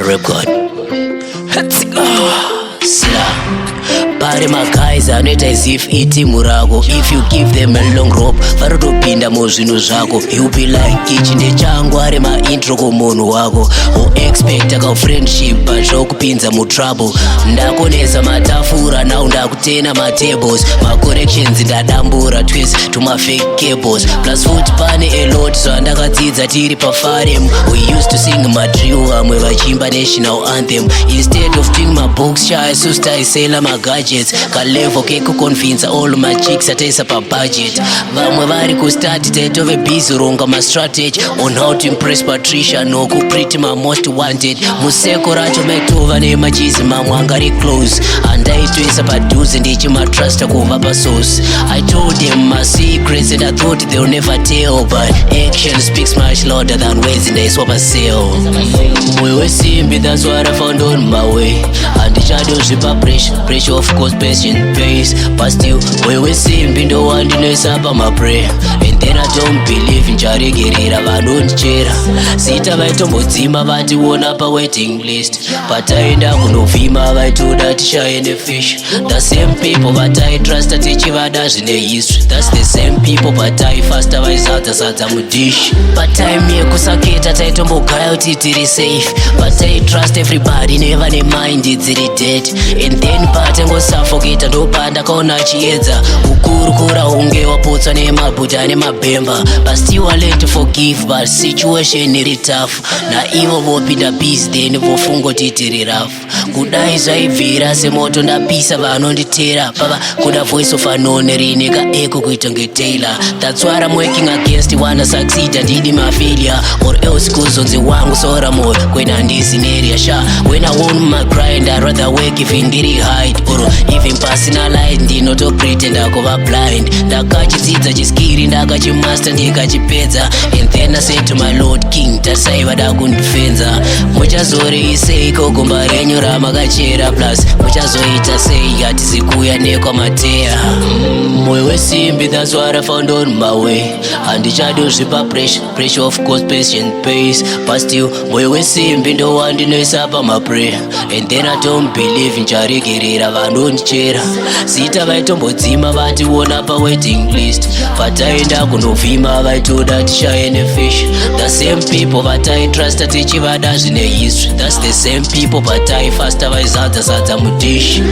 rap god. Sila. Pare my guys anoita as if iti murako. If you give them a long rope varotopinda muzvinhu zvako. You be like ichi ndechangu ari maintro kumunhu wako. Expect ka friendship but zvokupinza mutrouble. Ndakonesa matafura now ndakutena matables. Macorrections ndadambura twist to my fake cables. Plus foot pane a lot zvandakadzidza tiri pafarem. We used to sing madrill amwe vachimba national anthem. Instead of doing my books shy sustaisela magadgets. Kalevo kekuconvince all my chicks ataisa pa budget. Vamwe vari kustart taitove busy ronga ma strategy on how to impress Patricia noku pretty my most wanted. Museko racho maitova nemachizi mamwe angari close. Andaitoisa padhuze ndichimatrusta kuva pasource. I told them my secrets and I thought they'll never tell, but action speaks much louder than words ndaiswa pasale. Moyo wesimbi, that's what I found on my way. Andichandozvipa pressure of course patient pays, but still moyo wesimbi ndo wandinoisa my prayer. And then I don't believe ncharegerera vanondichera. Sita vaitombodzima vationa pa waiting list, pataenda kunovhima vaitoda tishaye nefish. The same people vataitrasta tichivada zvine history. That's the same people pataifasta vaizadza mudish. Patime yekusaketa taitombogaya kuti tiri safe, pataitrust everybody never nemind dziri dead. And then patengosafoketa ndopanda kaona chiedza kukurukura hunge wapotswa nemabhuta nemabhemba. But still I learn to forgive, but situation iri tough. Na ivo vopinda busy then vofungoti tiri rough. Kudai zvaibvira semoto ndapisa vanonditera pava kuda voice of unknown rine ka echo kuita nge Taylor. That's what I'm working against. Wanna succeed and need my failure or else kuzonzi wangu sora more when handisi neria sha. When I want my grind I rather work if ndiri hide or even personalize ndinoto pretend akova blind. Ndakachidzidza chiskiri ndakachimaster ndikachipedza. And then I said to my Lord King tasai vada kundifenza. Muchazori sei kogomba renyu ramakachera plus muchazoita sei hatizikuya nekwamateya. Moyo wesimbi, that's what I found on my way. Andichandozvipa pressure of course patient pays, but still moyo wesimbi ndo wandinoisa my prayer. And then I don't believe ncharegerera vanondichera. Sita vaitombodzima vationa pa waiting list, pataenda kunovhima vaitoda tishaye nefish. The same people vataitrasta tichivada zvine history. That's the same people pataifasta vaizadza mudish.